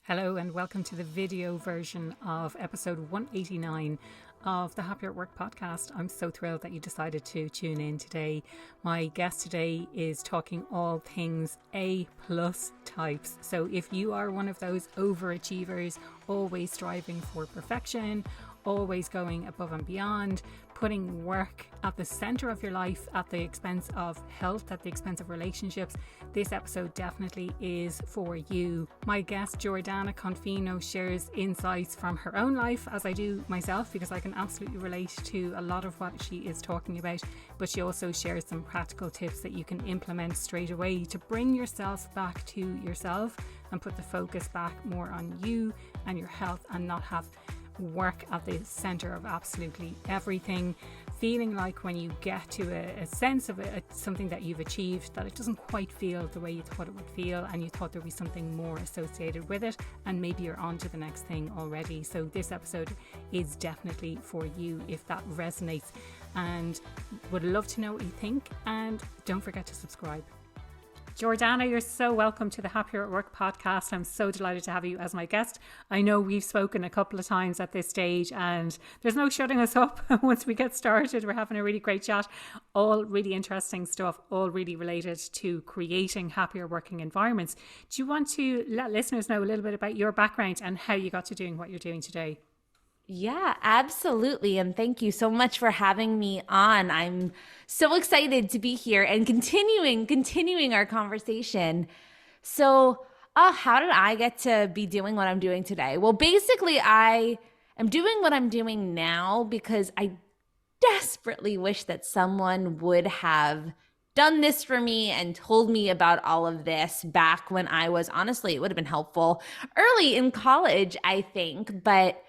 Hello and welcome to the video version of episode 189 of the Happier at Work podcast. I'm so thrilled that you decided to tune in today. My guest today is talking all things A+ types. So if you are one of those overachievers, always striving for perfection, always going above and beyond, putting work at the center of your life at the expense of health, at the expense of relationships, this episode definitely is for you. My guest Jordana Confino shares insights from her own life, as I do myself, because I can absolutely relate to a lot of what she is talking about, but she also shares some practical tips that you can implement straight away to bring yourself back to yourself and put the focus back more on you and your health and not have work at the center of absolutely everything, feeling like when you get to a sense of something that you've achieved, that it doesn't quite feel the way you thought it would feel and you thought there'd be something more associated with it, and maybe you're on to the next thing already. So this episode is definitely for you if that resonates, and would love to know what you think, and don't forget to subscribe. Jordana, you're so welcome to the Happier at Work podcast. I'm so delighted to have you as my guest. I know we've spoken a couple of times at this stage and there's no shutting us up once we get started. We're having a really great chat, all really interesting stuff, all really related to creating happier working environments. Do you want to let listeners know a little bit about your background and how you got to doing what you're doing today? Yeah, absolutely. And thank you so much for having me on. I'm so excited to be here and continuing our conversation. So, how did I get to be doing what I'm doing today? Well, basically, I am doing what I'm doing now because I desperately wish that someone would have done this for me and told me about all of this back when I was, honestly, it would have been helpful early in college, I think, but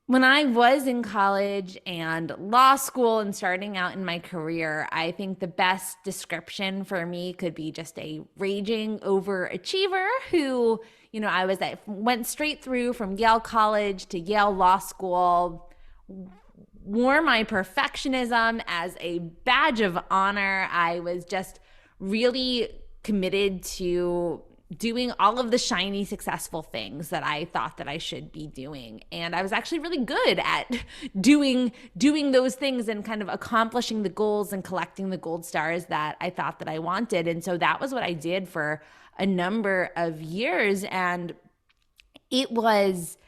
when I was in college and law school and starting out in my career, I think the best description for me could be just a raging overachiever who, I went straight through from Yale College to Yale Law School, wore my perfectionism as a badge of honor. I was just really committed to doing all of the shiny, successful things that I thought that I should be doing. And I was actually really good at doing those things and kind of accomplishing the goals and collecting the gold stars that I thought that I wanted. And so that was what I did for a number of years. And it was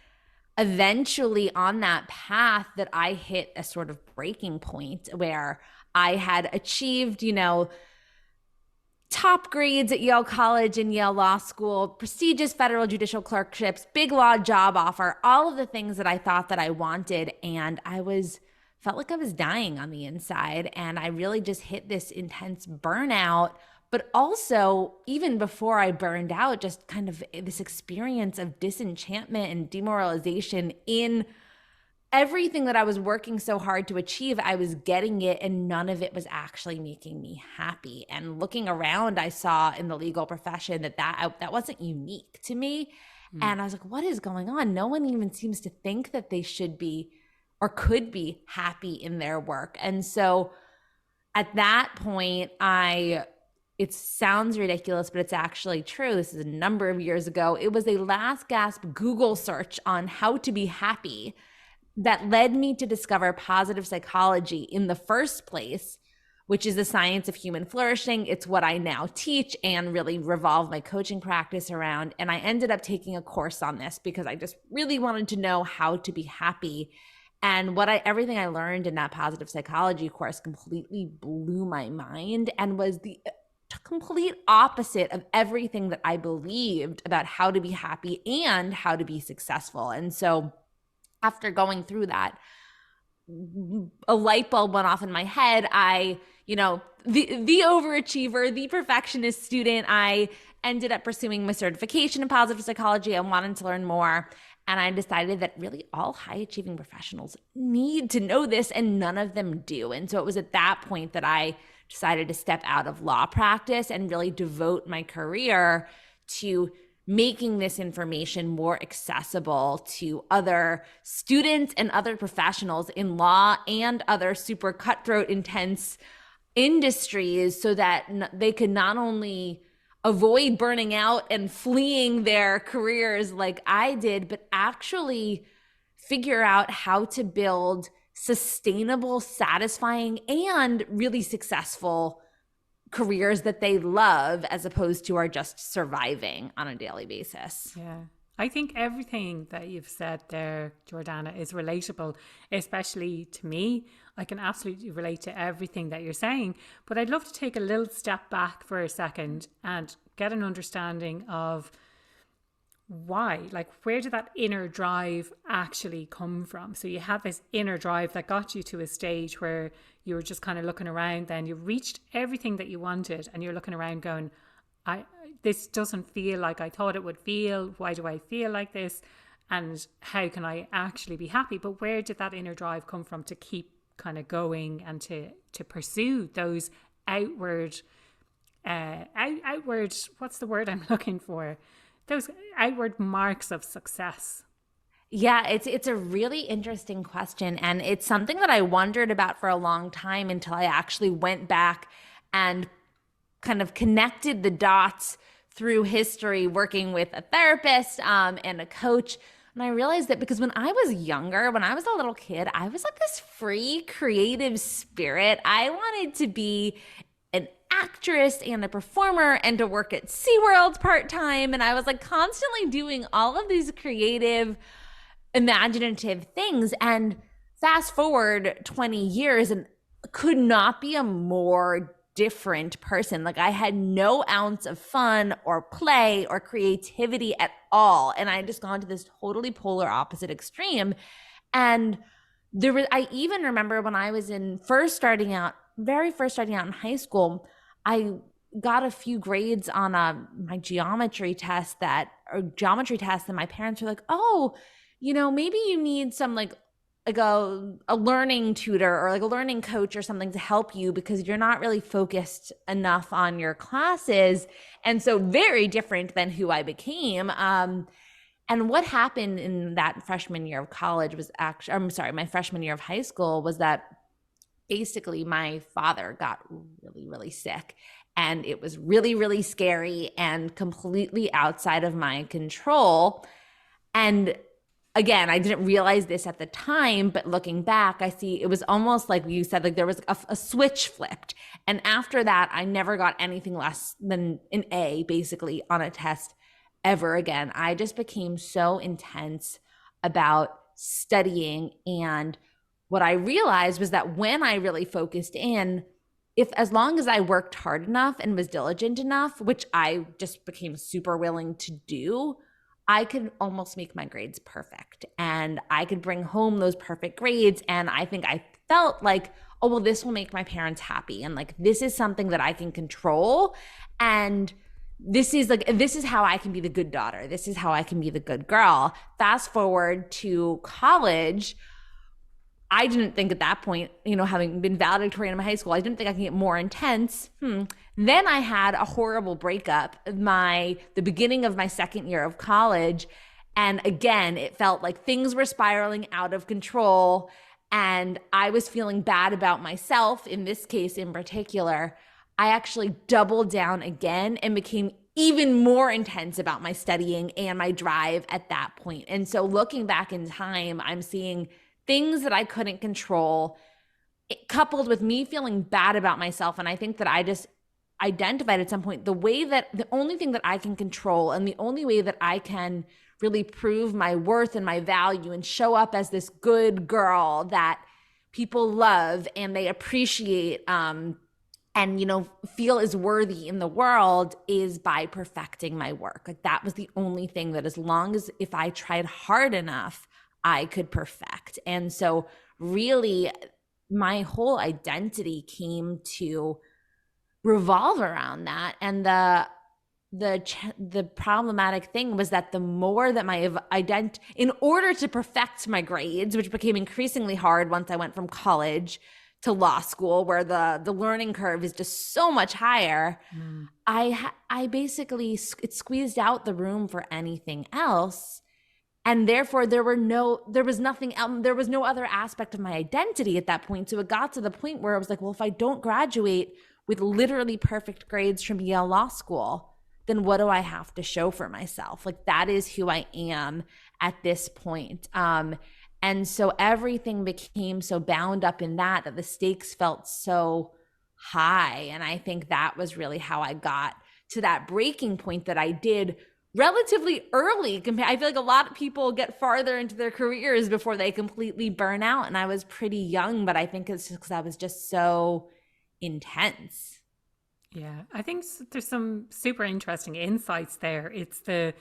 eventually on that path that I hit a sort of breaking point where I had achieved, top grades at Yale College and Yale Law School, prestigious federal judicial clerkships, big law job offer, all of the things that I thought that I wanted. And felt like I was dying on the inside. And I really just hit this intense burnout. But also, even before I burned out, just kind of this experience of disenchantment and demoralization in everything that I was working so hard to achieve. I was getting it and none of it was actually making me happy. And looking around, I saw in the legal profession that wasn't unique to me. And I was like, what is going on? No one even seems to think that they should be or could be happy in their work. And so at that point, it sounds ridiculous, but it's actually true. This is a number of years ago. It was a last gasp Google search on how to be happy that led me to discover positive psychology in the first place, which is the science of human flourishing. It's what I now teach and really revolve my coaching practice around. And I ended up taking a course on this because I just really wanted to know how to be happy. And everything I learned in that positive psychology course completely blew my mind and was the complete opposite of everything that I believed about how to be happy and how to be successful. And so after going through that, a light bulb went off in my head. The overachiever, the perfectionist student, I ended up pursuing my certification in positive psychology. I wanted to learn more. And I decided that really all high achieving professionals need to know this and none of them do. And so it was at that point that I decided to step out of law practice and really devote my career to making this information more accessible to other students and other professionals in law and other super cutthroat, intense industries so that they could not only avoid burning out and fleeing their careers like I did, but actually figure out how to build sustainable, satisfying, and really successful careers that they love, as opposed to are just surviving on a daily basis. Yeah. I think everything that you've said there, Jordana, is relatable, especially to me. I can absolutely relate to everything that you're saying, but I'd love to take a little step back for a second and get an understanding of why, like, where did that inner drive actually come from? So you had this inner drive that got you to a stage where you were just kind of looking around, then you reached everything that you wanted and you're looking around going, this doesn't feel like I thought it would feel. Why do I feel like this? And how can I actually be happy? But where did that inner drive come from to keep kind of going and to pursue those outward, what's the word I'm looking for? Those outward marks of success. Yeah, it's a really interesting question. And it's something that I wondered about for a long time until I actually went back and kind of connected the dots through history, working with a therapist and a coach. And I realized that because when I was younger, when I was a little kid, I was like this free, creative spirit. I wanted to be an actress and a performer and to work at SeaWorld part-time. And I was like constantly doing all of these creative, imaginative things. And fast forward 20 years and could not be a more different person. Like I had no ounce of fun or play or creativity at all. And I had just gone to this totally polar opposite extreme. And I even remember when I was very first starting out in high school, I got a few grades on my geometry test and my parents were like, oh, maybe you need some like a learning tutor or like a learning coach or something to help you because you're not really focused enough on your classes. And so very different than who I became. And what happened in that freshman year of college was my freshman year of high school was that basically my father got really, really sick. And it was really, really scary and completely outside of my control. And again, I didn't realize this at the time, but looking back, I see it was almost like you said, like there was a switch flipped. And after that, I never got anything less than an A basically on a test ever again. I just became so intense about studying. And what I realized was that when I really focused in, as long as I worked hard enough and was diligent enough, which I just became super willing to do, I could almost make my grades perfect and I could bring home those perfect grades. And I think I felt like, oh, well, this will make my parents happy. And like, this is something that I can control. And this is how I can be the good daughter. This is how I can be the good girl. Fast forward to college. I didn't think at that point, having been valedictorian in my high school, I didn't think I could get more intense. Then I had a horrible breakup the beginning of my second year of college. And again, it felt like things were spiraling out of control. And I was feeling bad about myself, in this case in particular. I actually doubled down again and became even more intense about my studying and my drive at that point. And so looking back in time, I'm seeing things that I couldn't control, coupled with me feeling bad about myself. And I think that I just identified at some point the only thing that I can control and the only way that I can really prove my worth and my value and show up as this good girl that people love and they appreciate and feel is worthy in the world is by perfecting my work. Like that was the only thing that, as long as if I tried hard enough, I could perfect. And so really my whole identity came to revolve around that. And the problematic thing was that the more that in order to perfect my grades, which became increasingly hard once I went from college to law school, where the learning curve is just so much higher, I basically, it squeezed out the room for anything else. And therefore there was no other aspect of my identity at that point. So it got to the point where I was like, well, if I don't graduate with literally perfect grades from Yale Law School, then what do I have to show for myself? Like, that is who I am at this point. And so everything became so bound up in that the stakes felt so high. And I think that was really how I got to that breaking point that I did relatively early. I feel like a lot of people get farther into their careers before they completely burn out. And I was pretty young, but I think it's just because I was just so intense. Yeah, I think there's some super interesting insights there. It's the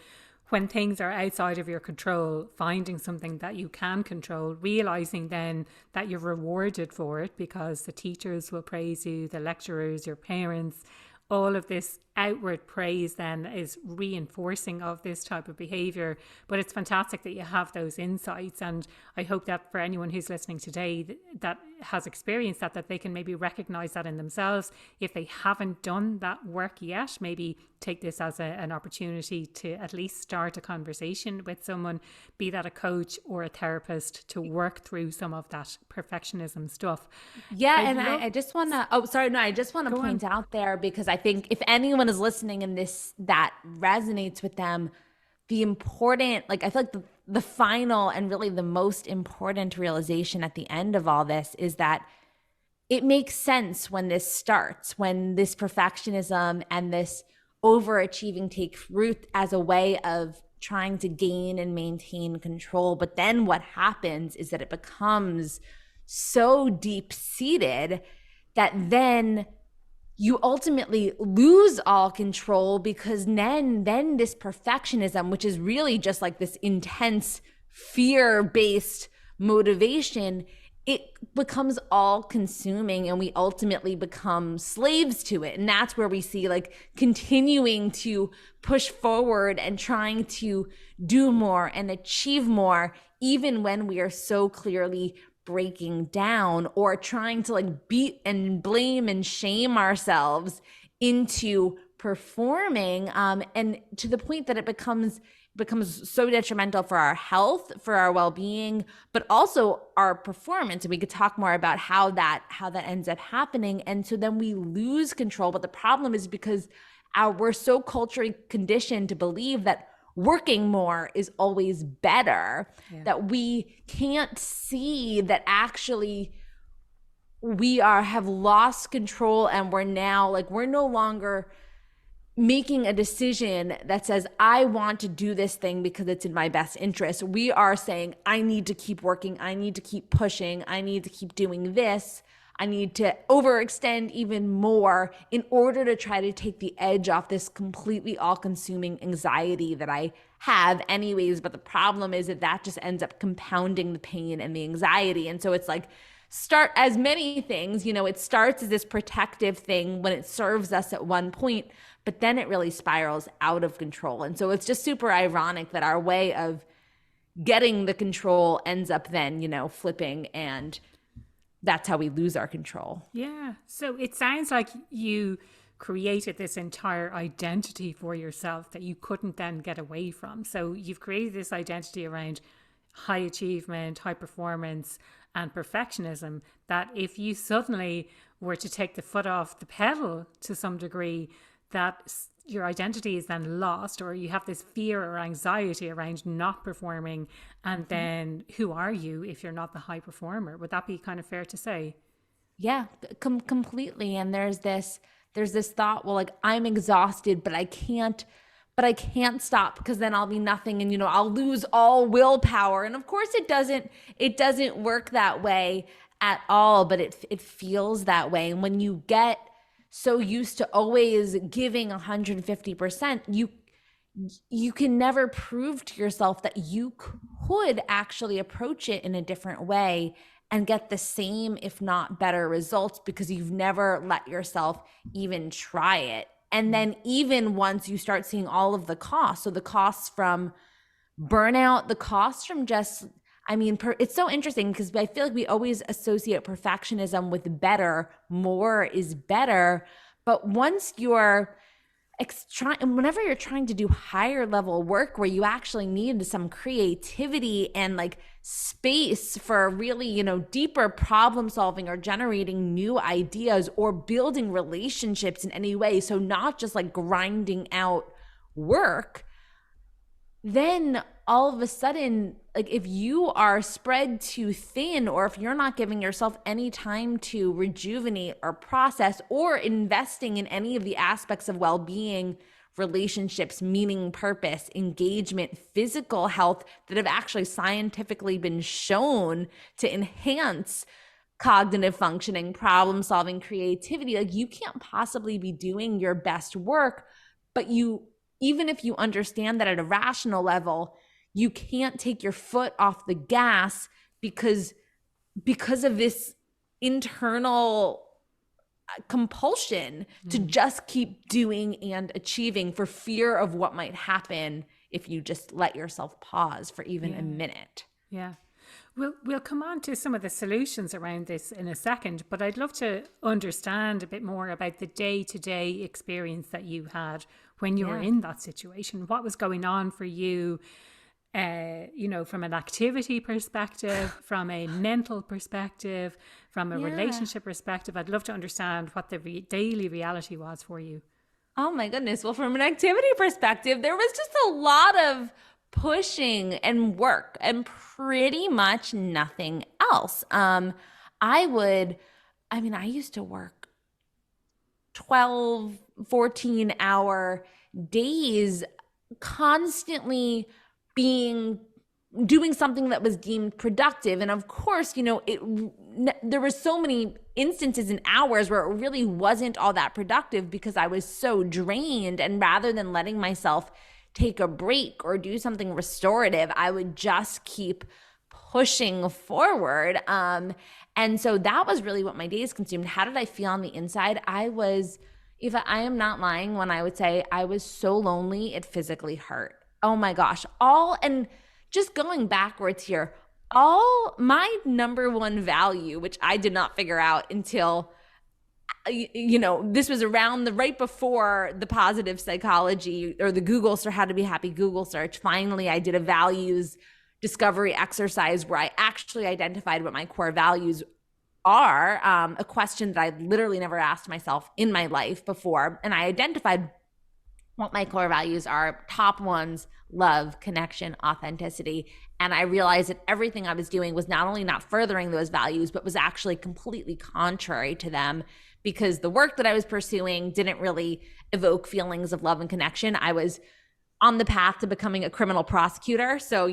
when things are outside of your control, finding something that you can control, realizing then that you're rewarded for it because the teachers will praise you, the lecturers, your parents, all of this outward praise then is reinforcing of this type of behavior. But it's fantastic that you have those insights, and I hope that for anyone who's listening today that has experienced that they can maybe recognize that in themselves. If they haven't done that work yet, maybe take this as an opportunity to at least start a conversation with someone, be that a coach or a therapist, to work through some of that perfectionism stuff. Yeah, I just want to, I just want to point out there, because I think if anyone is listening and that resonates with them, the important, like, I feel like the final and really the most important realization at the end of all this is that it makes sense when this starts, when this perfectionism and this overachieving takes root as a way of trying to gain and maintain control. But then what happens is that it becomes so deep-seated that then you ultimately lose all control, because then this perfectionism, which is really just like this intense fear-based motivation, it becomes all consuming, and we ultimately become slaves to it. And that's where we see like continuing to push forward and trying to do more and achieve more, even when we are so clearly breaking down, or trying to like beat and blame and shame ourselves into performing, and to the point that it becomes so detrimental for our health, for our well-being, but also our performance. And we could talk more about how that ends up happening. And so then we lose control. But the problem is because we're so culturally conditioned to believe that working more is always better, that we can't see that actually we have lost control, and we're no longer making a decision that says, I want to do this thing because it's in my best interest. We are saying, I need to keep working, I need to keep pushing, I need to keep doing this, I need to overextend even more in order to try to take the edge off this completely all-consuming anxiety that I have anyways. But the problem is that just ends up compounding the pain and the anxiety. And so it's like, start as many things, it starts as this protective thing when it serves us at one point, but then it really spirals out of control. And so it's just super ironic that our way of getting the control ends up then, flipping, and that's how we lose our control. Yeah. So it sounds like you created this entire identity for yourself that you couldn't then get away from. So you've created this identity around high achievement, high performance, and perfectionism, that if you suddenly were to take the foot off the pedal to some degree, that your identity is then lost, or you have this fear or anxiety around not performing. And then who are you if you're not the high performer? Would that be kind of fair to say? Yeah, completely. And there's this thought, well, like, I'm exhausted, but I can't stop, because then I'll be nothing, and I'll lose all willpower. And of course it doesn't work that way at all, but it feels that way. And when you get so used to always giving 150%, you can never prove to yourself that you could actually approach it in a different way and get the same, if not better, results, because you've never let yourself even try it. And then even once you start seeing all of the costs, so the costs from burnout, the costs from just, it's so interesting, because I feel like we always associate perfectionism with better, more is better. But once you're, whenever you're trying to do higher level work where you actually need some creativity and like space for really, deeper problem solving or generating new ideas or building relationships in any way, so not just like grinding out work, then all of a sudden, like if you are spread too thin, or if you're not giving yourself any time to rejuvenate or process or investing in any of the aspects of well-being, relationships, meaning, purpose, engagement, physical health that have actually scientifically been shown to enhance cognitive functioning, problem solving, creativity, like you can't possibly be doing your best work. But even if you understand that at a rational level, you can't take your foot off the gas because of this internal compulsion to just keep doing and achieving for fear of what might happen if you just let yourself pause for even a minute. Yeah. We'll come on to some of the solutions around this in a second, but I'd love to understand a bit more about the day-to-day experience that you had when you were in that situation. What was going on for you, from an activity perspective, from a mental perspective, from a relationship perspective? I'd love to understand what the daily reality was for you. Oh my goodness. Well, from an activity perspective, there was just a lot of pushing and work and pretty much nothing else. I used to work 12, 14-hour days, constantly doing something that was deemed productive. And of course, there were so many instances and hours where it really wasn't all that productive because I was so drained. And rather than letting myself take a break or do something restorative, I would just keep pushing forward. And so that was really what my days consumed. How did I feel on the inside? Eva, I am not lying when I would say I was so lonely, it physically hurt. Oh my gosh. And just going backwards here, my number one value, which I did not figure out until this was around right before the positive psychology or the Google search, how to be happy Google search. Finally, I did a values discovery exercise where I actually identified what my core values are, a question that I literally never asked myself in my life before. And I identified what my core values are. Top ones: love, connection, authenticity. And I realized that everything I was doing was not only not furthering those values, but was actually completely contrary to them, because the work that I was pursuing didn't really evoke feelings of love and connection. I was on the path to becoming a criminal prosecutor. So,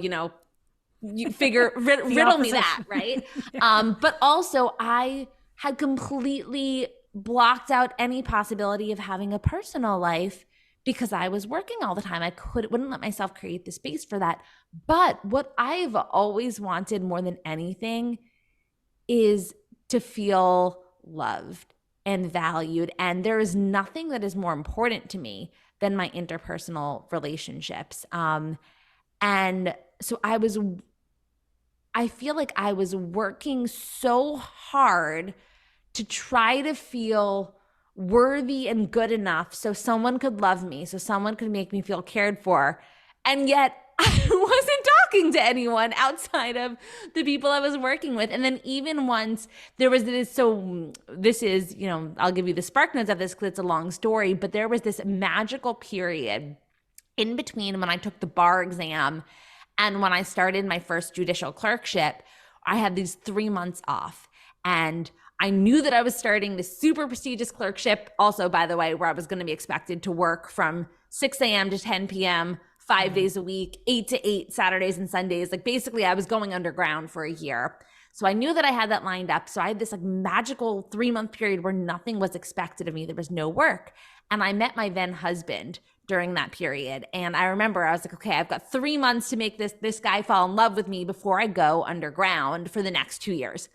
you figure, riddle me that, right? But also I had completely blocked out any possibility of having a personal life because I was working all the time. I wouldn't let myself create the space for that. But what I've always wanted more than anything is to feel loved and valued. And there is nothing that is more important to me than my interpersonal relationships. And so I feel like I was working so hard to try to feel worthy and good enough so someone could love me, so someone could make me feel cared for. And yet I wasn't talking to anyone outside of the people I was working with. And then even once there was this, I'll give you the spark notes of this because it's a long story, but there was this magical period in between when I took the bar exam and when I started my first judicial clerkship. I had these 3 months off, and I knew that I was starting this super prestigious clerkship, also, by the way, where I was going to be expected to work from 6 a.m. to 10 p.m., 5 days a week, 8 to 8, Saturdays and Sundays. Like basically I was going underground for a year. So I knew that I had that lined up. So I had this like magical 3-month period where nothing was expected of me. There was no work. And I met my then husband during that period. And I remember I was like, okay, I've got 3 months to make this guy fall in love with me before I go underground for the next 2 years.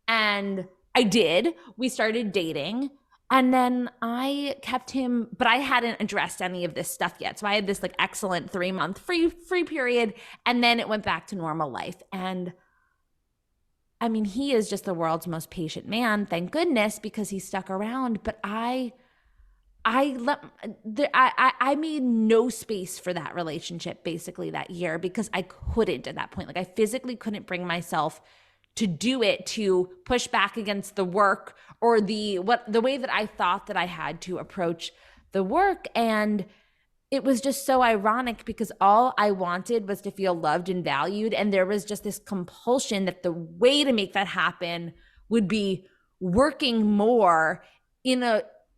And I did. We started dating. And then I kept him, but I hadn't addressed any of this stuff yet. So I had this like excellent 3-month free period. And then it went back to normal life. And I mean, he is just the world's most patient man, thank goodness, because he stuck around. But I I made no space for that relationship basically that year because I couldn't at that point. Like I physically couldn't bring myself to do it, to push back against the work or the way that I thought that I had to approach the work. And it was just so ironic because all I wanted was to feel loved and valued. And there was just this compulsion that the way to make that happen would be working more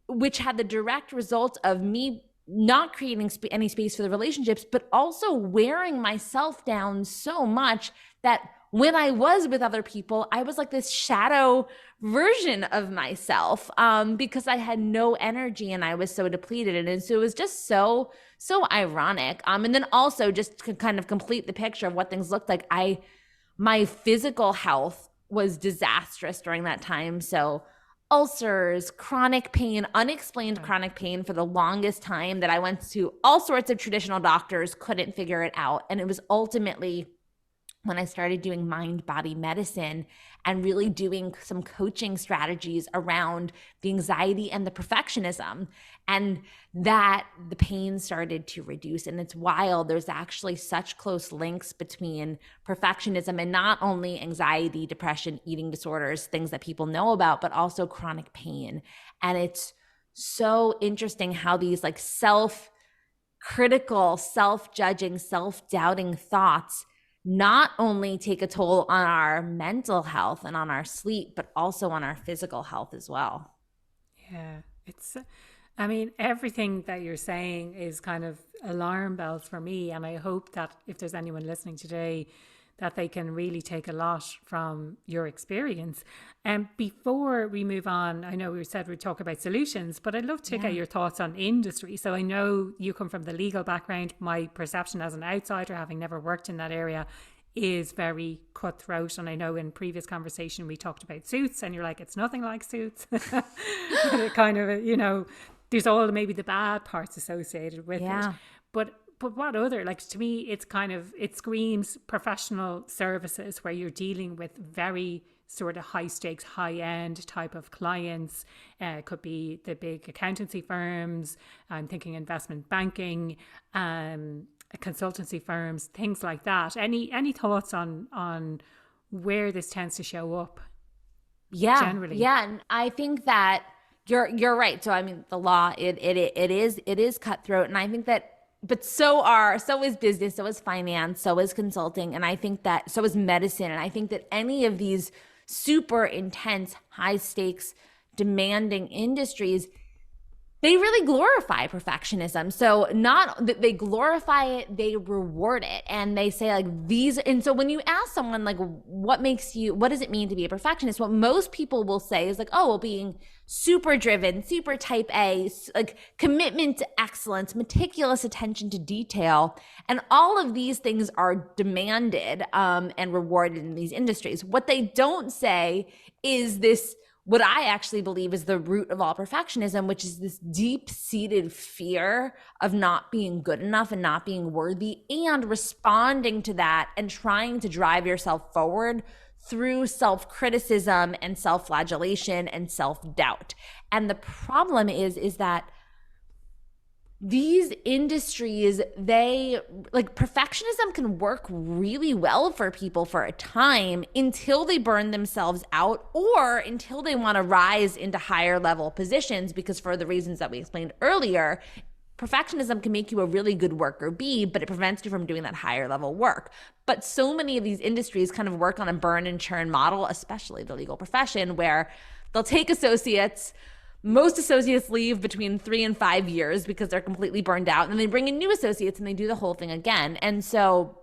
which had the direct result of me not creating any space for the relationships, but also wearing myself down so much that when I was with other people, I was like this shadow version of myself because I had no energy and I was so depleted. And so it was just so ironic. And then also just to kind of complete the picture of what things looked like, my physical health was disastrous during that time. So ulcers, chronic pain, unexplained chronic pain for the longest time that I went to all sorts of traditional doctors, couldn't figure it out. And it was ultimately when I started doing mind-body medicine and really doing some coaching strategies around the anxiety and the perfectionism, and that the pain started to reduce. And it's wild. There's actually such close links between perfectionism and not only anxiety, depression, eating disorders, things that people know about, but also chronic pain. And it's so interesting how these like self-critical, self-judging, self-doubting thoughts not only take a toll on our mental health and on our sleep, but also on our physical health as well. Yeah, I mean, everything that you're saying is kind of alarm bells for me. And I hope that if there's anyone listening today, that they can really take a lot from your experience. And before we move on, I know we said we'd talk about solutions, but I'd love to get your thoughts on industry. So I know you come from the legal background. My perception as an outsider, having never worked in that area, is very cutthroat. And I know in previous conversation we talked about Suits, and you're like, it's nothing like Suits. But it kind of, there's all maybe the bad parts associated with it. But what other, like, to me, it's kind of, it screams professional services where you're dealing with very sort of high stakes, high end type of clients. It could be the big accountancy firms. I'm thinking investment banking, consultancy firms, things like that. Any thoughts on where this tends to show up? Generally. Yeah. And I think that you're right. So I mean, the law, it is cutthroat. And I think that, but so is business, so is finance, so is consulting. And I think that so is medicine. And I think that any of these super intense, high stakes, demanding industries, they really glorify perfectionism. So not that they glorify it, they reward it. And they say like these, and so when you ask someone like, what does it mean to be a perfectionist? What most people will say is like, oh, well, being super driven, super type A, like commitment to excellence, meticulous attention to detail. And all of these things are demanded and rewarded in these industries. What they don't say is this, what I actually believe is the root of all perfectionism, which is this deep-seated fear of not being good enough and not being worthy, and responding to that and trying to drive yourself forward through self-criticism and self-flagellation and self-doubt. And the problem is that these industries, perfectionism can work really well for people for a time until they burn themselves out or until they want to rise into higher level positions, because for the reasons that we explained earlier, perfectionism can make you a really good worker bee, but it prevents you from doing that higher level work. But so many of these industries kind of work on a burn and churn model, especially the legal profession, where they'll take associates. Most associates leave between 3 and 5 years because they're completely burned out. And then they bring in new associates and they do the whole thing again. And so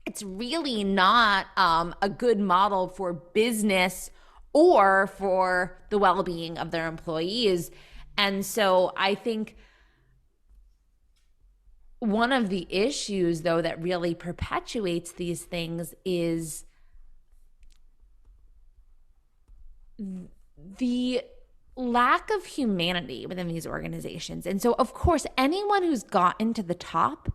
it's really not a good model for business or for the well-being of their employees. And so I think one of the issues, though, that really perpetuates these things is the lack of humanity within these organizations. And so, of course, anyone who's gotten to the top,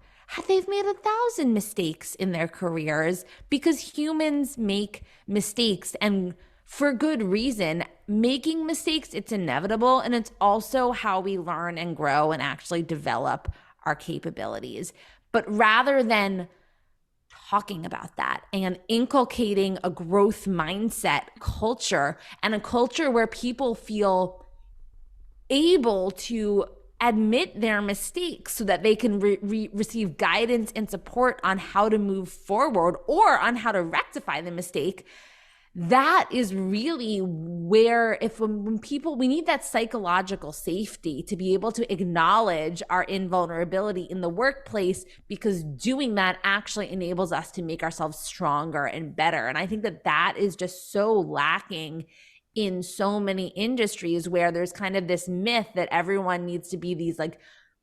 they've made 1,000 mistakes in their careers because humans make mistakes. And for good reason. Making mistakes, it's inevitable, and it's also how we learn and grow and actually develop our capabilities. But rather than talking about that and inculcating a growth mindset culture, and a culture where people feel able to admit their mistakes so that they can receive guidance and support on how to move forward or on how to rectify the mistake, that is really where, if when people, we need that psychological safety to be able to acknowledge our invulnerability in the workplace, because doing that actually enables us to make ourselves stronger and better. And I think that that is just so lacking in so many industries, where there's kind of this myth that everyone needs to be these like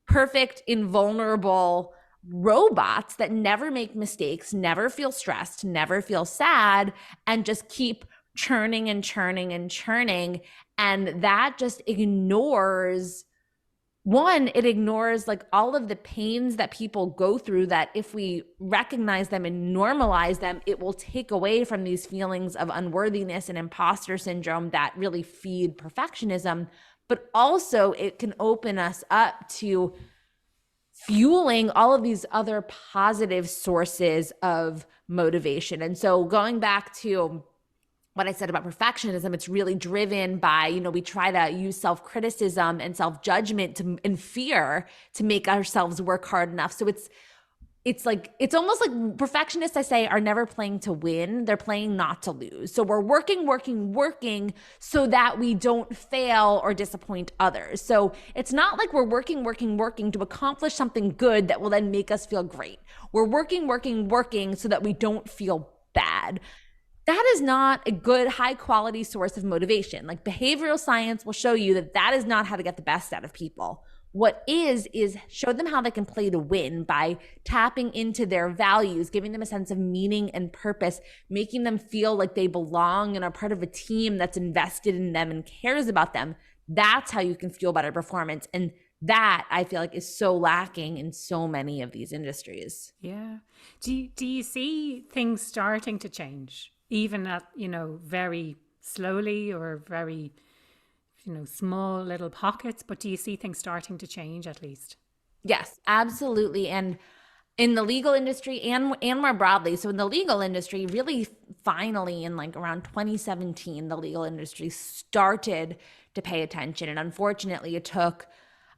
perfect, invulnerable robots that never make mistakes, never feel stressed, never feel sad, and just keep churning and churning and churning. And that just ignores, one, it ignores like all of the pains that people go through, that if we recognize them and normalize them, it will take away from these feelings of unworthiness and imposter syndrome that really feed perfectionism. But also it can open us up to fueling all of these other positive sources of motivation. And so going back to what I said about perfectionism, it's really driven by, we try to use self-criticism and self-judgment and fear to make ourselves work hard enough. So it's almost like perfectionists, I say, are never playing to win. They're playing not to lose. So we're working so that we don't fail or disappoint others. So it's not like we're working to accomplish something good that will then make us feel great. We're working so that we don't feel bad. That is not a good, high quality source of motivation. Like, behavioral science will show you that that is not how to get the best out of people. What is show them how they can play to win by tapping into their values, giving them a sense of meaning and purpose, making them feel like they belong and are part of a team that's invested in them and cares about them. That's how you can fuel better performance. And that, I feel like, is so lacking in so many of these industries. Yeah. Do you see things starting to change, even at, very slowly or very, small little pockets? But do you see things starting to change at least? Yes, absolutely. And in the legal industry and more broadly. So in the legal industry, really finally in like around 2017, the legal industry started to pay attention. And unfortunately, it took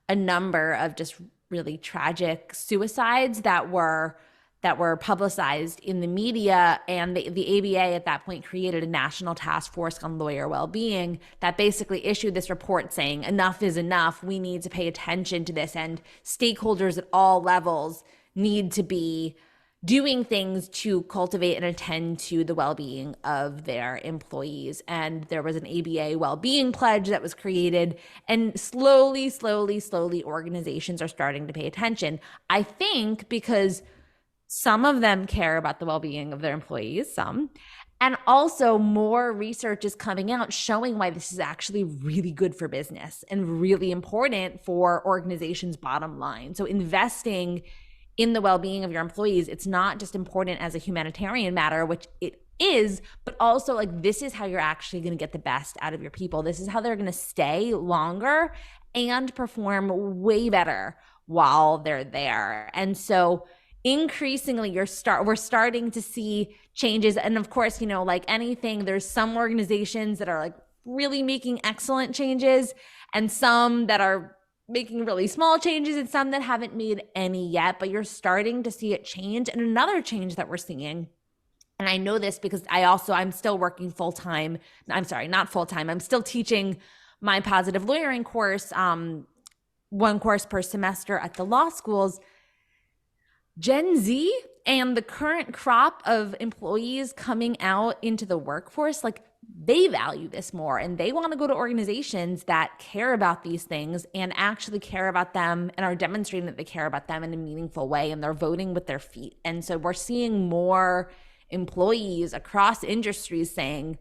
a number of just really tragic suicides that were publicized in the media. And the ABA at that point created a national task force on lawyer well-being that basically issued this report saying enough is enough. We need to pay attention to this, and stakeholders at all levels need to be doing things to cultivate and attend to the well-being of their employees. And there was an ABA well-being pledge that was created, and slowly organizations are starting to pay attention. I think because some of them care about the well-being of their employees, some, and also more research is coming out showing why this is actually really good for business and really important for organizations' bottom line. So investing in the well-being of your employees, it's not just important as a humanitarian matter, which it is, but also like, this is how you're actually going to get the best out of your people. This is how they're going to stay longer and perform way better while they're there. And so increasingly we're starting to see changes. And of course, like anything, there's some organizations that are like really making excellent changes, and some that are making really small changes, and some that haven't made any yet, but you're starting to see it change. And another change that we're seeing, and I know this because I'm still working full-time. I'm sorry, not full-time. I'm still teaching my positive lawyering course, one course per semester at the law schools. Gen Z and the current crop of employees coming out into the workforce, like, they value this more, and they want to go to organizations that care about these things and actually care about them and are demonstrating that they care about them in a meaningful way, and they're voting with their feet. And so we're seeing more employees across industries saying,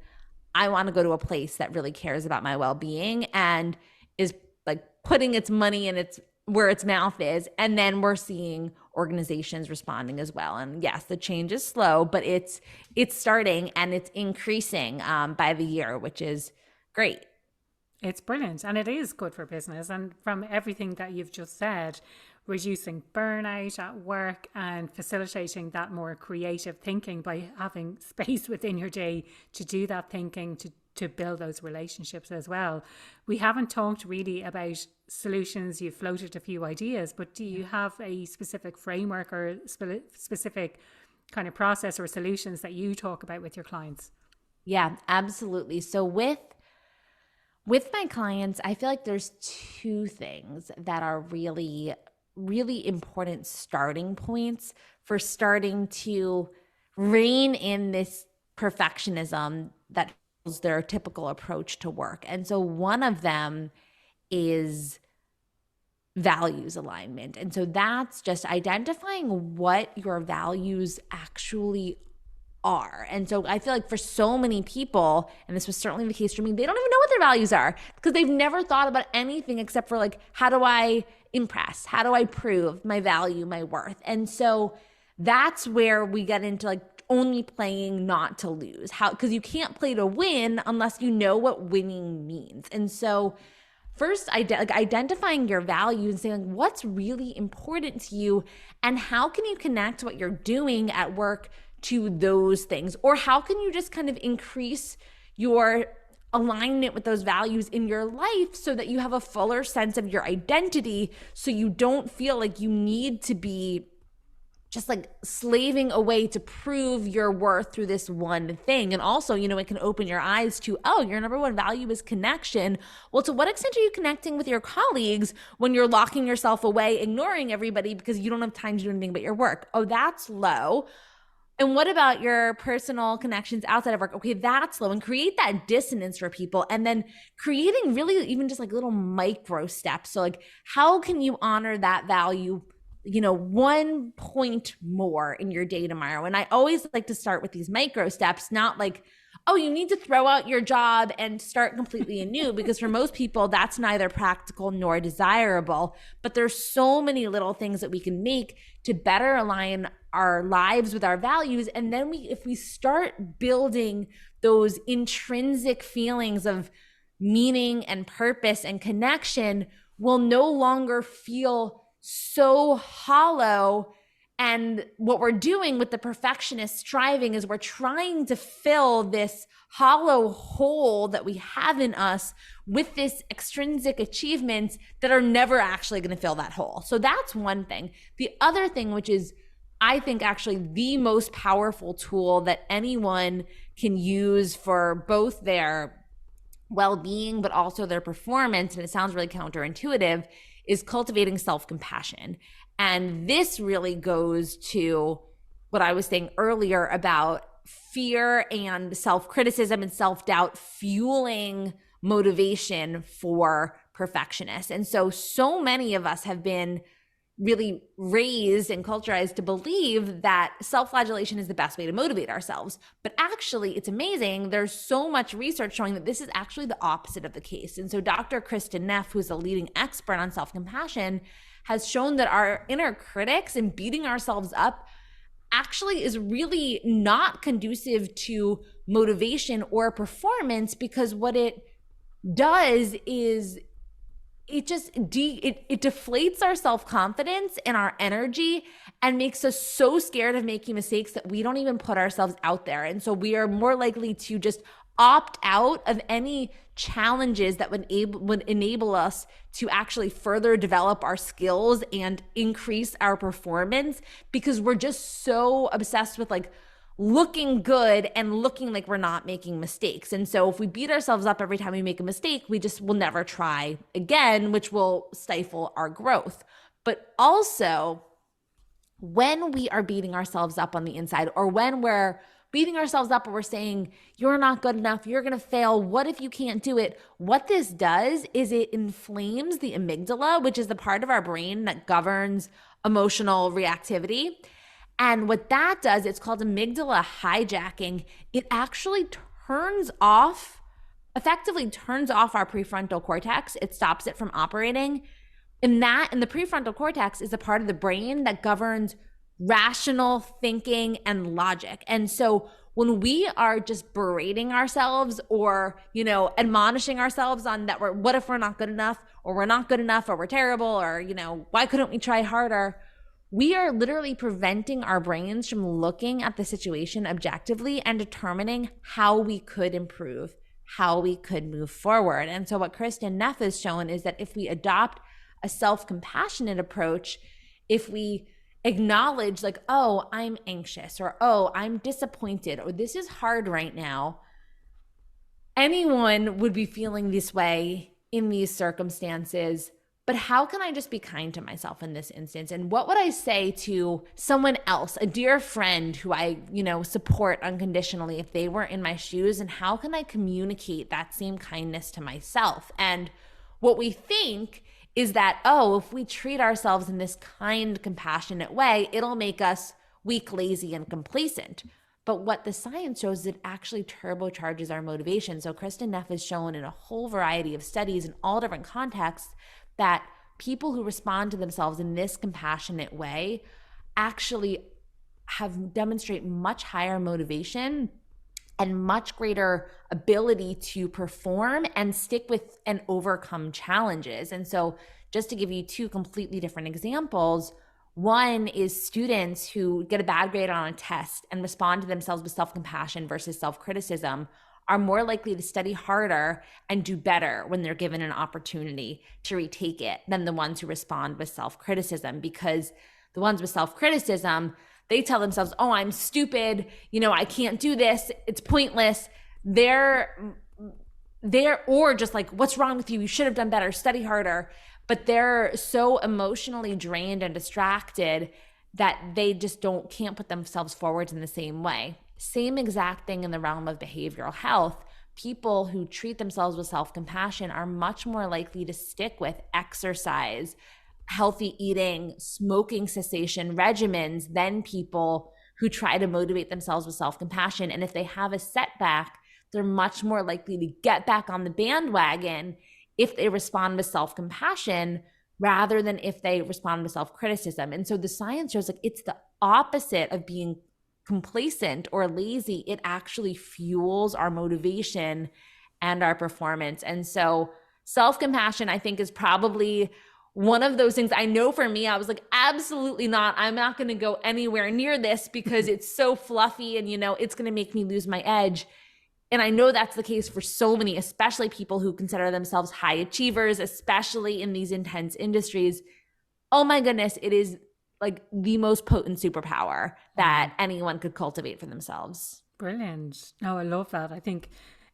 I want to go to a place that really cares about my well-being and is like putting its money in where its mouth is. And then we're seeing organizations responding as well. And yes, the change is slow, but it's starting and it's increasing by the year, which is great. It's brilliant, and it is good for business. And from everything that you've just said, reducing burnout at work and facilitating that more creative thinking by having space within your day to do that thinking, to build those relationships as well. We haven't talked really about solutions. You've floated a few ideas, but do you have a specific framework or specific kind of process or solutions that you talk about with your clients? Yeah, absolutely. So with my clients, I feel like there's two things that are really, really important starting points for starting to rein in this perfectionism that is their typical approach to work. And so one of them is values alignment. And so that's just identifying what your values actually are. And so I feel like for so many people, and this was certainly the case for me, they don't even know what their values are because they've never thought about anything except for like, how do I impress? How do I prove my value, my worth? And so that's where we get into like only playing not to lose. How? Because you can't play to win unless you know what winning means. And so first, identifying your values and saying like, what's really important to you and how can you connect what you're doing at work to those things? Or how can you just kind of increase your alignment with those values in your life so that you have a fuller sense of your identity, so you don't feel like you need to be just like slaving away to prove your worth through this one thing. And also, you know, it can open your eyes to, oh, your number one value is connection. Well, to what extent are you connecting with your colleagues when you're locking yourself away, ignoring everybody because you don't have time to do anything but your work? Oh, that's low. And what about your personal connections outside of work? Okay, that's low. And create that dissonance for people. And then creating really even just like little micro steps. So like, how can you honor that value, you know, 1 point more in your day tomorrow? And I always like to start with these micro steps, not like, oh, you need to throw out your job and start completely anew, because for most people, that's neither practical nor desirable. But there's so many little things that we can make to better align our lives with our values. And then if we start building those intrinsic feelings of meaning and purpose and connection, we'll no longer feel so hollow. And what we're doing with the perfectionist striving is we're trying to fill this hollow hole that we have in us with this extrinsic achievements that are never actually going to fill that hole. So that's one thing. The other thing, which is I think actually the most powerful tool that anyone can use for both their well-being but also their performance, and it sounds really counterintuitive, is cultivating self-compassion. And this really goes to what I was saying earlier about fear and self-criticism and self-doubt fueling motivation for perfectionists. And so many of us have been really raised and culturized to believe that self-flagellation is the best way to motivate ourselves. But actually, it's amazing. There's so much research showing that this is actually the opposite of the case. And so Dr. Kristen Neff, who's a leading expert on self-compassion, has shown that our inner critics and beating ourselves up actually is really not conducive to motivation or performance, because what it does is it just it deflates our self-confidence and our energy and makes us so scared of making mistakes that we don't even put ourselves out there. And so we are more likely to just opt out of any challenges that would enable us to actually further develop our skills and increase our performance, because we're just so obsessed with like looking good and looking like we're not making mistakes. And so if we beat ourselves up every time we make a mistake, we just will never try again, which will stifle our growth. But also, when we are beating ourselves up on the inside, or when we're beating ourselves up and we're saying, you're not good enough, you're going to fail, what if you can't do it? What this does is it inflames the amygdala, which is the part of our brain that governs emotional reactivity. And what that does, it's called amygdala hijacking. It actually effectively turns off our prefrontal cortex. It stops it from operating. And the prefrontal cortex is a part of the brain that governs rational thinking and logic. And so when we are just berating ourselves or, admonishing ourselves on that, what if we're not good enough, or we're not good enough, or we're terrible, or, why couldn't we try harder? We are literally preventing our brains from looking at the situation objectively and determining how we could improve, how we could move forward. And so what Kristen Neff has shown is that if we adopt a self-compassionate approach, if we acknowledge like, oh, I'm anxious, or oh, I'm disappointed, or this is hard right now, anyone would be feeling this way in these circumstances. But how can I just be kind to myself in this instance? And what would I say to someone else, a dear friend who I, support unconditionally if they were in my shoes? And how can I communicate that same kindness to myself? And what we think is that, oh, if we treat ourselves in this kind, compassionate way, it'll make us weak, lazy, and complacent. But what the science shows is it actually turbocharges our motivation. So Kristen Neff has shown in a whole variety of studies in all different contexts that people who respond to themselves in this compassionate way actually demonstrate much higher motivation and much greater ability to perform and stick with and overcome challenges. And so just to give you two completely different examples, one is students who get a bad grade on a test and respond to themselves with self-compassion versus self-criticism are more likely to study harder and do better when they're given an opportunity to retake it than the ones who respond with self-criticism, because the ones with self-criticism, they tell themselves, oh, I'm stupid, I can't do this, it's pointless. They're or just like, what's wrong with you? You should have done better, study harder. But they're so emotionally drained and distracted that they just can't put themselves forward in the same way. Same exact thing in the realm of behavioral health. People who treat themselves with self-compassion are much more likely to stick with exercise, healthy eating, smoking cessation regimens than people who try to motivate themselves with self-compassion. And if they have a setback, they're much more likely to get back on the bandwagon if they respond with self-compassion rather than if they respond with self-criticism. And so the science shows like it's the opposite of being complacent or lazy. It actually fuels our motivation and our performance. And so self-compassion, I think, is probably one of those things. I know for me, I was like, absolutely not. I'm not going to go anywhere near this because it's so fluffy and, it's going to make me lose my edge. And I know that's the case for so many, especially people who consider themselves high achievers, especially in these intense industries. Oh my goodness, it is like the most potent superpower that anyone could cultivate for themselves. Brilliant. No, I love that. I think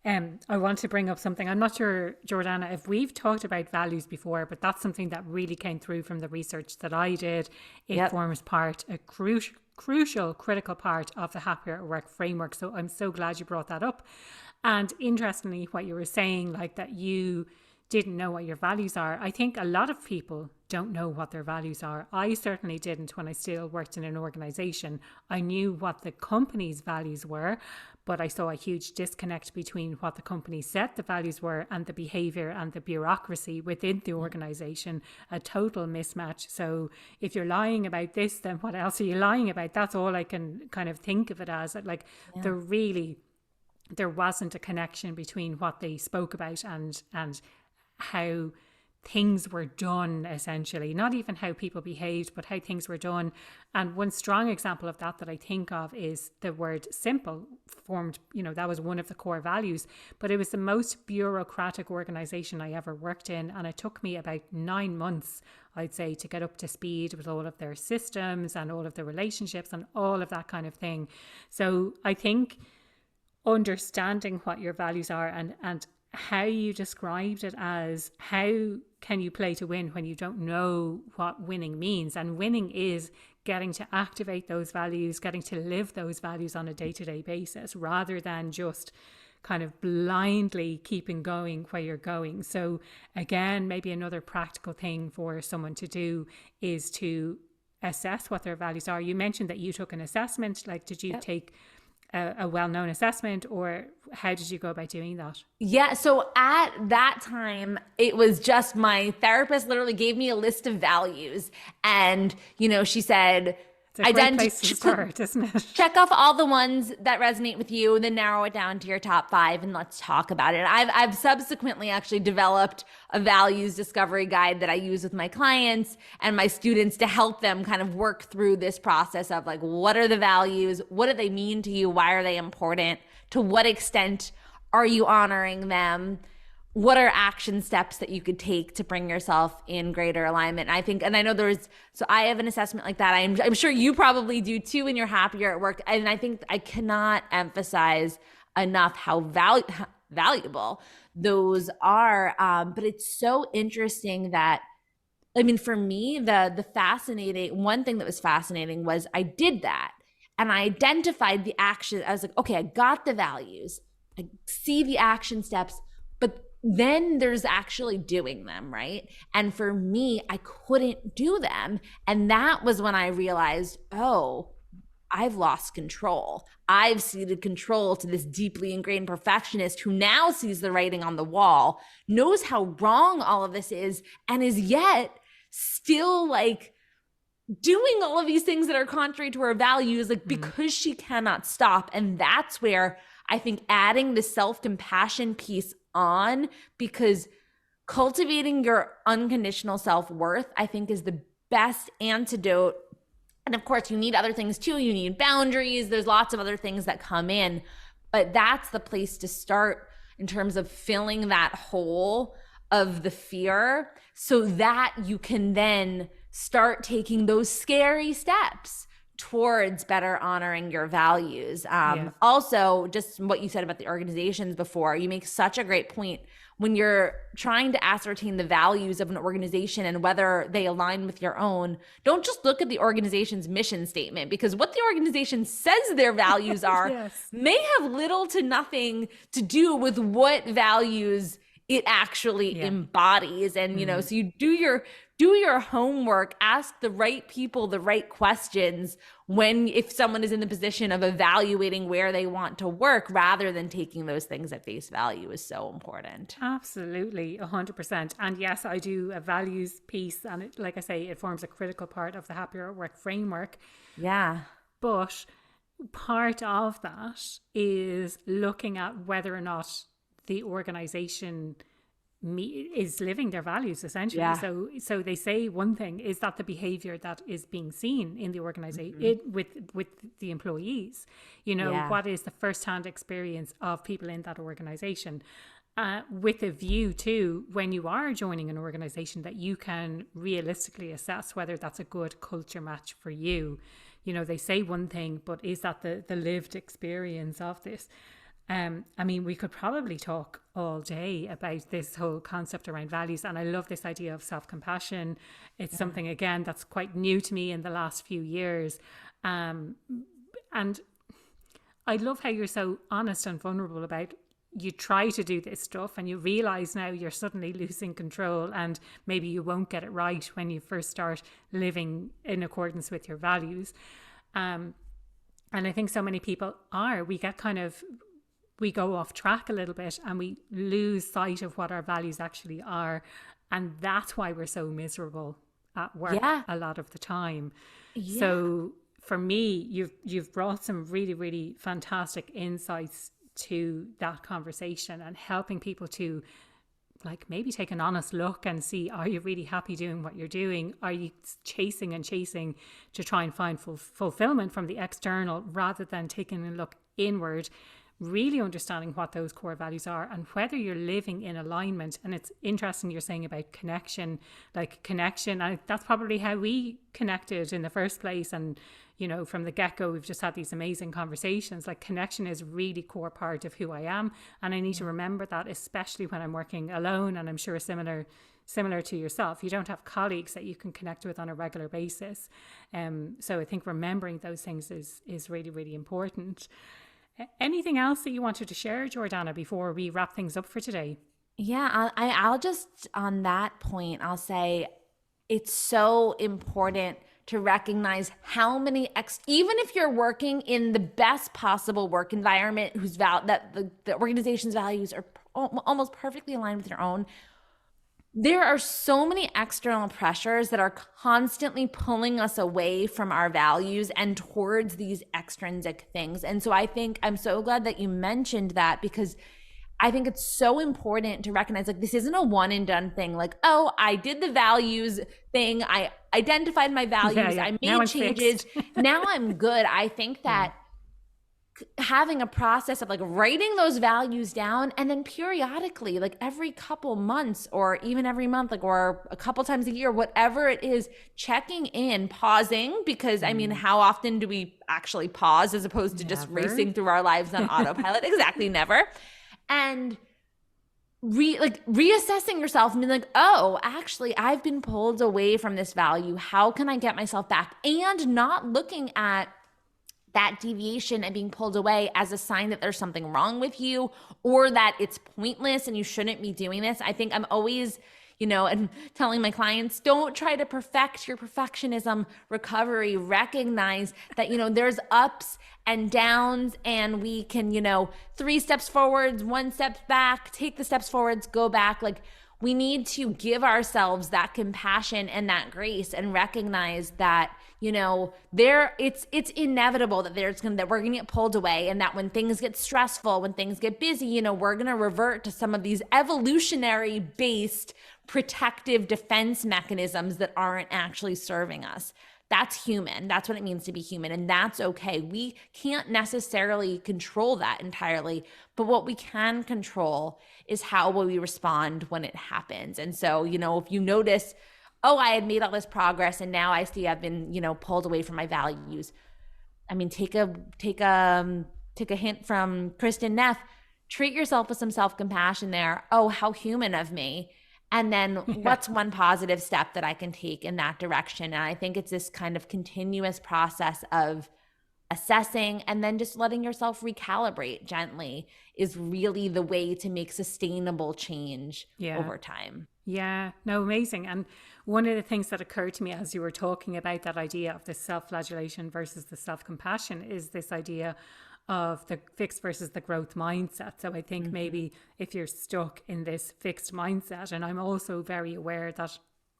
I want to bring up something. I'm not sure, Jordana, if we've talked about values before, but that's something that really came through from the research that I did. It forms a crucial, critical part of the Happier at Work framework. So I'm so glad you brought that up. And interestingly, what you were saying, like that you didn't know what your values are. I think a lot of people don't know what their values are. I certainly didn't when I still worked in an organization. I knew what the company's values were, but I saw a huge disconnect between what the company said the values were and the behavior and the bureaucracy within the organization, a total mismatch. So if you're lying about this, then what else are you lying about? That's all I can kind of think of it as. Like there wasn't a connection between what they spoke about and how things were done, essentially, not even how people behaved, but how things were done. And one strong example of that I think of is the word simple formed, that was one of the core values, but it was the most bureaucratic organization I ever worked in. And it took me about 9 months, I'd say, to get up to speed with all of their systems and all of the relationships and all of that kind of thing. So I think understanding what your values are and how you described it as how can you play to win when you don't know what winning means. And winning is getting to activate those values, getting to live those values on a day-to-day basis rather than just kind of blindly keeping going where you're going. So again, maybe another practical thing for someone to do is to assess what their values are. You mentioned that you took an assessment. Like, did you take a well-known assessment, or how did you go about doing that? Yeah. So at that time, it was just my therapist literally gave me a list of values. And, she said, It's a great place to start, isn't it? check off all the ones that resonate with you, and then narrow it down to your top 5, and let's talk about it. I've subsequently actually developed a values discovery guide that I use with my clients and my students to help them kind of work through this process of like, what are the values? What do they mean to you? Why are they important? To what extent are you honoring them? What are action steps that you could take to bring yourself in greater alignment? I think, and I know so I have an assessment like that. I'm sure you probably do too when you're happier at work. And I think I cannot emphasize enough how valuable those are. But it's so interesting that, for me, one thing that was fascinating was I did that and I identified the action. I was like, okay, I got the values. I see the action steps, but then there's actually doing them, right? And for me, I couldn't do them. And that was when I realized, oh, I've lost control. I've ceded control to this deeply ingrained perfectionist who now sees the writing on the wall, knows how wrong all of this is, and is yet still like doing all of these things that are contrary to her values, like because she cannot stop. And that's where I think adding the self-compassion piece on, because cultivating your unconditional self-worth, I think, is the best antidote. And of course, you need other things too. You need boundaries. There's lots of other things that come in, but that's the place to start in terms of filling that hole of the fear so that you can then start taking those scary steps towards better honoring your values. Also, just what you said about the organizations before, you make such a great point. When you're trying to ascertain the values of an organization and whether they align with your own, don't just look at the organization's mission statement, because what the organization says their values are may have little to nothing to do with what values it actually embodies. And, so you do your homework, ask the right people the right questions if someone is in the position of evaluating where they want to work, rather than taking those things at face value, is so important. Absolutely, 100%. And yes, I do a values piece, and like I say, it forms a critical part of the Happier at Work framework. Yeah. But part of that is looking at whether or not the organization is living their values, essentially. So they say one thing is that the behavior that is being seen in the organization with the employees, what is the first-hand experience of people in that organization, with a view to when you are joining an organization that you can realistically assess whether that's a good culture match for you. They say one thing, but is that the lived experience of this? We could probably talk all day about this whole concept around values. And I love this idea of self-compassion. It's something, again, that's quite new to me in the last few years. And I love how you're so honest and vulnerable about you try to do this stuff and you realize now you're suddenly losing control, and maybe you won't get it right when you first start living in accordance with your values. And I think so many people we go off track a little bit and we lose sight of what our values actually are. And that's why we're so miserable at work a lot of the time. Yeah. So for me, you've brought some really, really fantastic insights to that conversation and helping people to maybe take an honest look and see, are you really happy doing what you're doing? Are you chasing to try and find fulfillment from the external rather than taking a look inward, really understanding what those core values are and whether you're living in alignment. And it's interesting you're saying about connection, and that's probably how we connected in the first place. And, from the get-go, we've just had these amazing conversations. Connection is a really core part of who I am. And I need to remember that, especially when I'm working alone. And I'm sure similar to yourself, you don't have colleagues that you can connect with on a regular basis. So I think remembering those things is really, really important. Anything else that you wanted to share, Jordana, before we wrap things up for today? Yeah, I'll just, on that point, I'll say it's so important to recognize how many even if you're working in the best possible work environment that the organization's values are almost perfectly aligned with your own, there are so many external pressures that are constantly pulling us away from our values and towards these extrinsic things. And so I think I'm so glad that you mentioned that, because I think it's so important to recognize, like, this isn't a one and done thing. Like, oh, I did the values thing. I identified my values. I made changes. Now I'm good. I think that having a process of like writing those values down, and then periodically, like every couple months or even every month, like, or a couple times a year, whatever it is, checking in, pausing, because I mean, how often do we actually pause as opposed to just racing through our lives on autopilot? Exactly, never. And reassessing yourself and being like, oh, actually, I've been pulled away from this value. How can I get myself back? And not looking at that deviation and being pulled away as a sign that there's something wrong with you, or that it's pointless and you shouldn't be doing this. I think I'm always, and telling my clients, don't try to perfect your perfectionism recovery. Recognize that, there's ups and downs, and we can, 3 steps forwards, 1 step back, take the steps forwards, go back. Like, we need to give ourselves that compassion and that grace, and recognize that, it's inevitable that we're gonna get pulled away, and that when things get stressful, when things get busy, we're gonna revert to some of these evolutionary based protective defense mechanisms that aren't actually serving us. That's human. That's what it means to be human. And that's okay. We can't necessarily control that entirely, but what we can control is how will we respond when it happens. And so, if you notice, oh, I had made all this progress and now I see I've been, pulled away from my values. I mean, take a hint from Kristen Neff. Treat yourself with some self-compassion there. Oh, how human of me. And then what's one positive step that I can take in that direction? And I think it's this kind of continuous process of assessing and then just letting yourself recalibrate gently is really the way to make sustainable change over time. Yeah, no, amazing. And one of the things that occurred to me as you were talking about that idea of the self-flagellation versus the self-compassion is this idea of the fixed versus the growth mindset. So I think maybe if you're stuck in this fixed mindset, and I'm also very aware that,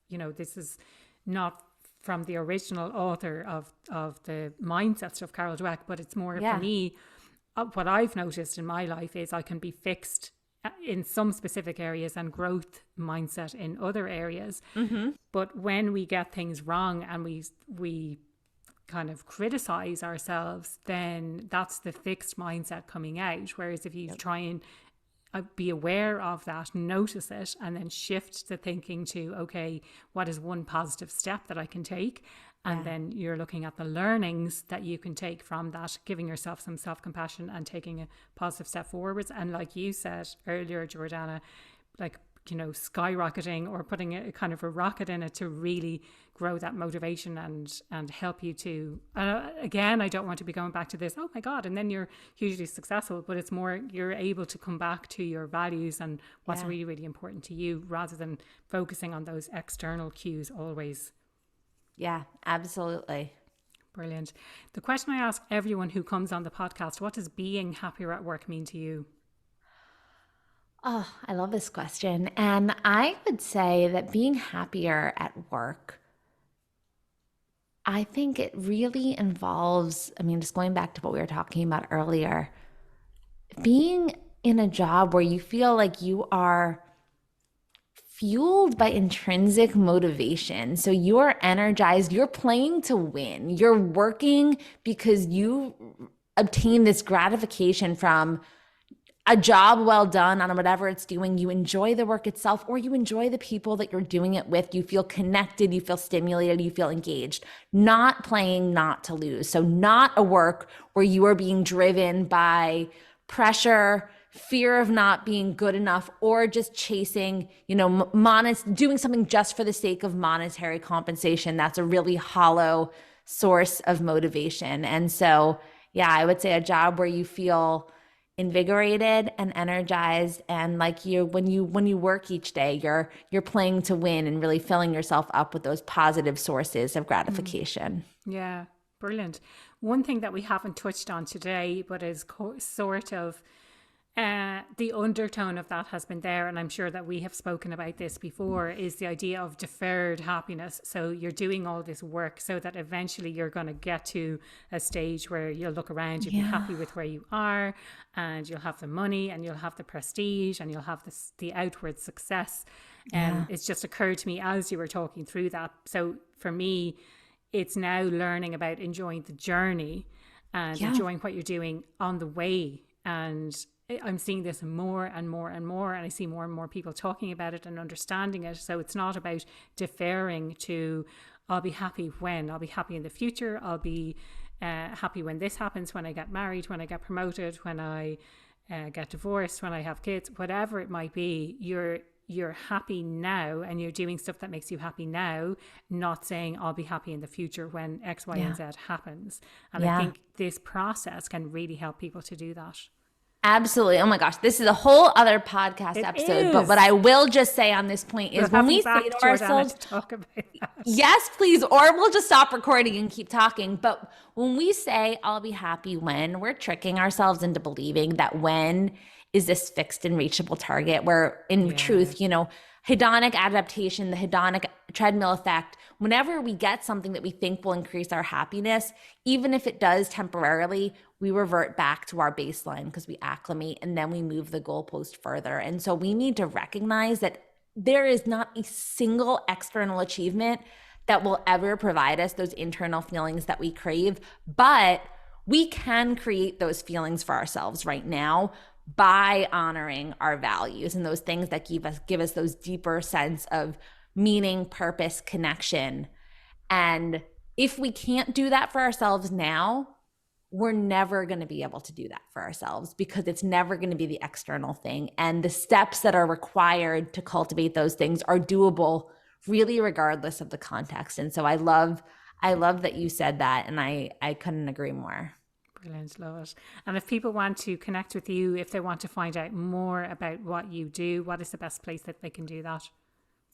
this is not from the original author of the mindset stuff, Carol Dweck, but it's more for me, what I've noticed in my life is I can be fixed in some specific areas and growth mindset in other areas. But when we get things wrong and we kind of criticize ourselves, then that's the fixed mindset coming out. Whereas if you try and be aware of that, notice it, and then shift the thinking to, okay, what is one positive step that I can take? And then you're looking at the learnings that you can take from that, giving yourself some self-compassion and taking a positive step forwards. And like you said earlier, Jordana, like, skyrocketing or putting a kind of a rocket in it to really grow that motivation and help you to, again, I don't want to be going back to this, oh my God, and then you're hugely successful, but it's more you're able to come back to your values and what's really, really important to you rather than focusing on those external cues always. Yeah, absolutely. Brilliant. The question I ask everyone who comes on the podcast, what does being happier at work mean to you? Oh, I love this question. And I would say that being happier at work, I think it really involves, just going back to what we were talking about earlier, being in a job where you feel like you are fueled by intrinsic motivation. So you're energized, you're playing to win, you're working because you obtain this gratification from a job well done on whatever it's doing. You enjoy the work itself, or you enjoy the people that you're doing it with. You feel connected, you feel stimulated, you feel engaged. Not playing not to lose. So not a work where you are being driven by pressure, fear of not being good enough, or just chasing, doing something just for the sake of monetary compensation. That's a really hollow source of motivation. And so, I would say a job where you feel invigorated and energized, and like when you work each day, you're playing to win and really filling yourself up with those positive sources of gratification. Yeah, brilliant. One thing that we haven't touched on today, but is sort of the undertone of that has been there, and I'm sure that we have spoken about this before, is the idea of deferred happiness. So you're doing all this work so that eventually you're going to get to a stage where you'll look around, you'll be happy with where you are, and you'll have the money and you'll have the prestige and you'll have the outward success. And it's just occurred to me as you were talking through that. So for me, it's now learning about enjoying the journey and enjoying what you're doing on the way. And I'm seeing this more and more and more, and I see more and more people talking about it and understanding it. So it's not about deferring to, I'll be happy when, I'll be happy in the future, I'll be happy when this happens, when I get married, when I get promoted, when I get divorced, when I have kids, whatever it might be. You're happy now and you're doing stuff that makes you happy now, not saying I'll be happy in the future when X, Y, and Z happens. And I think this process can really help people to do that. Absolutely. Oh my gosh, this is a whole other podcast episode. But what I will just say on this point is when we say to ourselves, talk about that. Yes, please, or we'll just stop recording and keep talking. But when we say I'll be happy when, we're tricking ourselves into believing that when is this fixed and reachable target, where in truth, hedonic adaptation, the hedonic treadmill effect, whenever we get something that we think will increase our happiness, even if it does temporarily, we revert back to our baseline because we acclimate and then we move the goalpost further. And so we need to recognize that there is not a single external achievement that will ever provide us those internal feelings that we crave, but we can create those feelings for ourselves right now by honoring our values and those things that give us those deeper sense of meaning, purpose, connection. And if we can't do that for ourselves now, we're never going to be able to do that for ourselves because it's never going to be the external thing. And the steps that are required to cultivate those things are doable really regardless of the context. And so I love that you said that, and I couldn't agree more. Brilliant, love it. And if people want to connect with you, if they want to find out more about what you do, what is the best place that they can do that?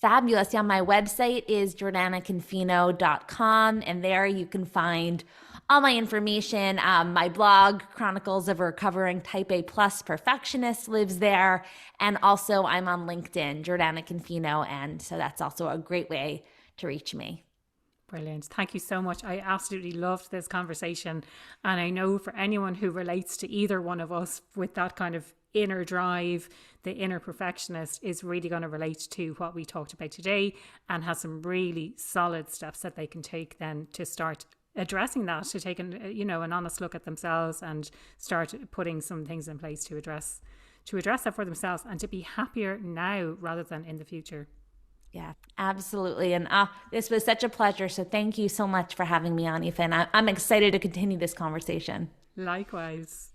Fabulous. Yeah, my website is jordanaconfino.com, and there you can find all my information. My blog, Chronicles of a Recovering Type A Plus Perfectionist, lives there. And also I'm on LinkedIn, Jordana Confino. And so that's also a great way to reach me. Brilliant. Thank you so much. I absolutely loved this conversation. And I know for anyone who relates to either one of us with that kind of inner drive, the inner perfectionist is really going to relate to what we talked about today and has some really solid steps that they can take then to start addressing that, to take an honest look at themselves and start putting some things in place to address that for themselves and to be happier now rather than in the future. Yeah, absolutely. And this was such a pleasure. So thank you so much for having me on, Aoife. And I'm excited to continue this conversation. Likewise.